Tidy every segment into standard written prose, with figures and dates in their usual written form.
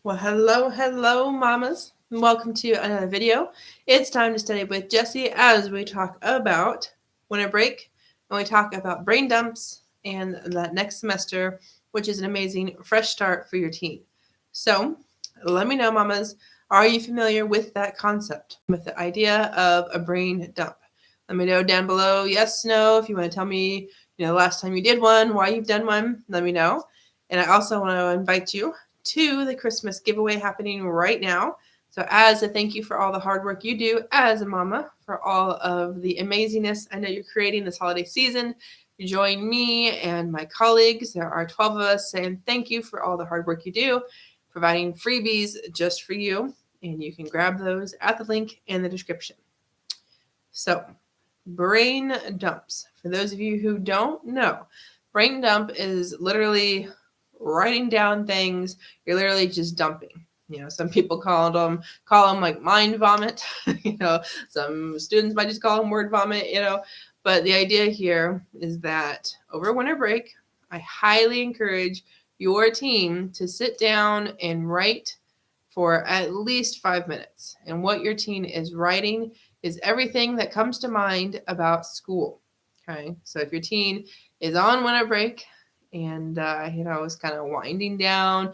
Well, hello, mamas. And welcome to another video. It's time to study with Jessie as we talk about winter break and we talk about brain dumps and that next semester, which is an amazing fresh start for your teen. So, let me know, mamas, are you familiar with that concept, with the idea of a brain dump? Let me know down below, yes, no, if you want to tell me, the last time you did one, why you've done one, let me know. And I also want to invite you to the Christmas giveaway happening right now. So as a thank you for all the hard work you do as a mama, for all of the amazingness I know you're creating this holiday season, join me and my colleagues. There are 12 of us saying thank you for all the hard work you do, providing freebies just for you. And you can grab those at the link in the description. So, brain dumps. For those of you who don't know, brain dump is literally writing down things. You're literally just dumping. Some people call them like mind vomit. Some students might just call them word vomit. But the idea here is that over winter break, I highly encourage your team to sit down and write for at least 5 minutes. And what your teen is writing is everything that comes to mind about school. Okay, so if your teen is on winter break and is kind of winding down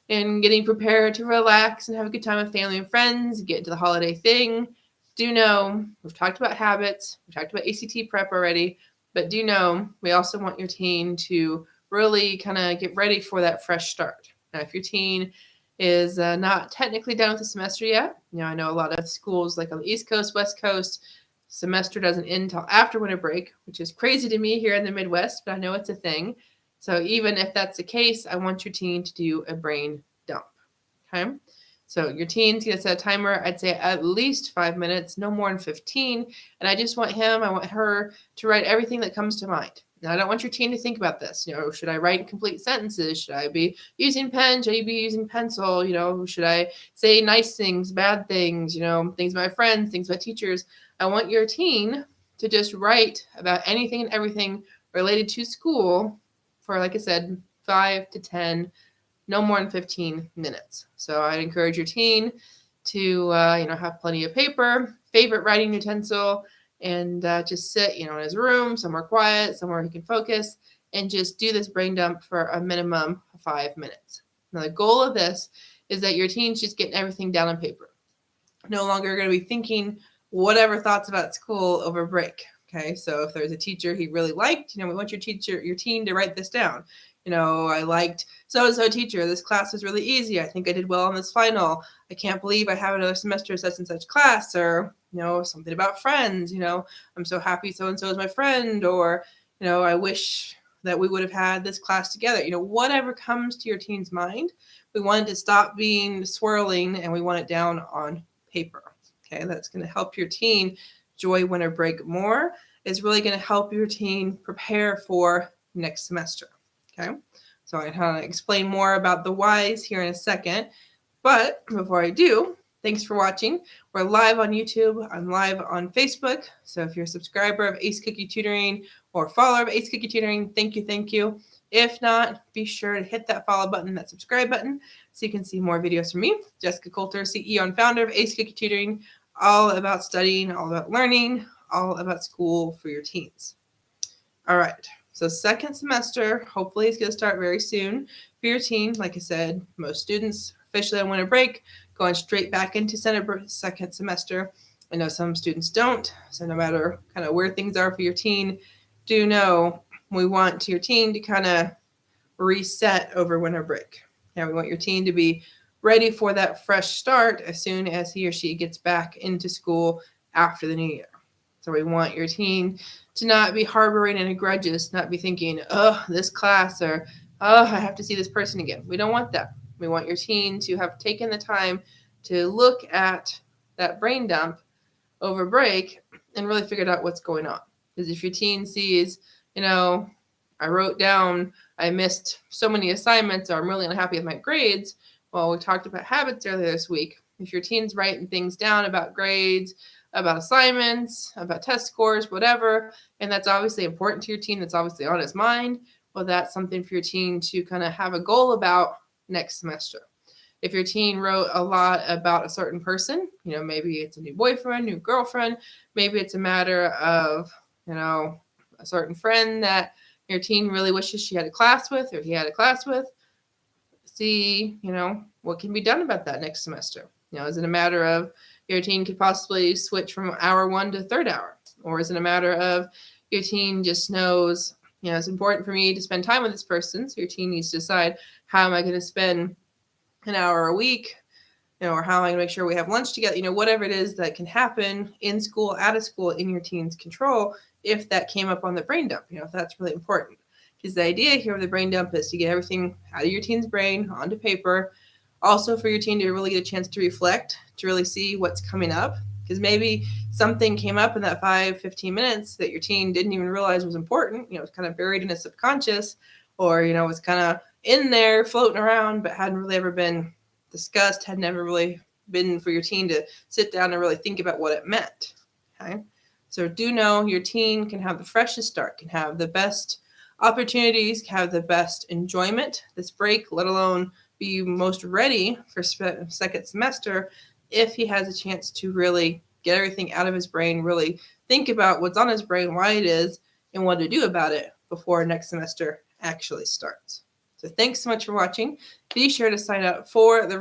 and getting prepared to relax and have a good time with family and friends, get into the holiday thing, do know we've talked about habits, we've talked about ACT prep already, but do know we also want your teen to really kind of get ready for that fresh start. Now, if your teen is not technically done with the semester yet, I know a lot of schools like on the East Coast, West Coast, semester doesn't end until after winter break, which is crazy to me here in the Midwest, but I know it's a thing. So even if that's the case, I want your teen to do a brain dump. Okay. So your teen's going to set a timer, I'd say at least 5 minutes, no more than 15. And I just want her to write everything that comes to mind. Now, I don't want your teen to think about this. Should I write complete sentences? Should I be using pen? Should I be using pencil? Should I say nice things, bad things, things about my friends, things about teachers? I want your teen to just write about anything and everything related to school for, like I said, 5 to 10, no more than 15 minutes. So I'd encourage your teen to, have plenty of paper, favorite writing utensil, and just sit, in his room, somewhere quiet, somewhere he can focus, and just do this brain dump for a minimum of 5 minutes. Now, the goal of this is that your teen's just getting everything down on paper. No longer going to be thinking whatever thoughts about school over break. Okay, so if there's a teacher he really liked, we want your teen to write this down. I liked so-and-so teacher. This class was really easy. I think I did well on this final. I can't believe I have another semester of such and such class. Or, something about friends. I'm so happy so-and-so is my friend. Or, I wish that we would have had this class together. Whatever comes to your teen's mind, we want it to stop being swirling and we want it down on paper. Okay, that's going to help your teen enjoy winter break more. It's really going to help your teen prepare for next semester. Okay, so I'm going to explain more about the whys here in a second. But before I do, thanks for watching. We're live on YouTube. I'm live on Facebook. So if you're a subscriber of Ace Cookie Tutoring or follower of Ace Cookie Tutoring, thank you. If not, be sure to hit that follow button, that subscribe button, so you can see more videos from me, Jessica Coulter, CEO and founder of Ace Cookie Tutoring, all about studying, all about learning, all about school for your teens. All right. So second semester, hopefully it's going to start very soon for your teen. Like I said, most students officially on winter break, going straight back into second semester. I know some students don't. So no matter kind of where things are for your teen, do know we want your teen to kind of reset over winter break. Now we want your teen to be ready for that fresh start as soon as he or she gets back into school after the new year. So we want your teen to not be harboring any grudges, not be thinking, oh, this class, or oh, I have to see this person again. We don't want that. We want your teen to have taken the time to look at that brain dump over break and really figured out what's going on. Because if your teen sees, I wrote down I missed so many assignments, or I'm really unhappy with my grades. Well, we talked about habits earlier this week. If your teen's writing things down about grades, about assignments, about test scores, whatever, and that's obviously important to your teen, that's obviously on his mind, well, that's something for your teen to kind of have a goal about next semester. If your teen wrote a lot about a certain person, maybe it's a new boyfriend, new girlfriend, maybe it's a matter of, a certain friend that your teen really wishes she had a class with or he had a class with, see, what can be done about that next semester. Is it a matter of your teen could possibly switch from hour 1 to third hour? Or is it a matter of your teen just knows, it's important for me to spend time with this person, so your teen needs to decide, how am I going to spend an hour a week, or how am I going to make sure we have lunch together, whatever it is that can happen in school, out of school, in your teen's control, if that came up on the brain dump, if that's really important. Because the idea here of the brain dump is to get everything out of your teen's brain onto paper, also for your teen to really get a chance to reflect, to really see what's coming up. Because maybe something came up in that 5-15 minutes that your teen didn't even realize was important, it's kind of buried in his subconscious, or, was kind of in there floating around, but hadn't really ever been discussed, had never really been for your teen to sit down and really think about what it meant. Okay. So do know your teen can have the freshest start, can have the best opportunities, can have the best enjoyment this break, let alone be most ready for second semester if he has a chance to really get everything out of his brain, really think about what's on his brain, why it is, and what to do about it before next semester actually starts. So thanks so much for watching. Be sure to sign up for the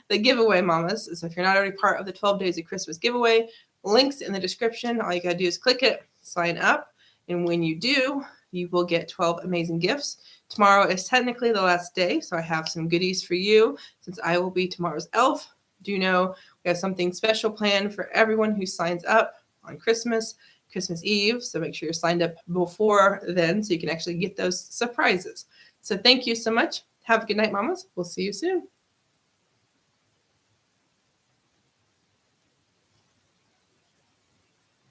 giveaway, mamas. So if you're not already part of the 12 Days of Christmas giveaway, links in the description. All you got to do is click it, sign up. And when you do, you will get 12 amazing gifts. Tomorrow is technically the last day, so I have some goodies for you since I will be tomorrow's elf. Do know we have something special planned for everyone who signs up on Christmas Eve. So make sure you're signed up before then so you can actually get those surprises. So thank you so much. Have a good night, mamas. We'll see you soon.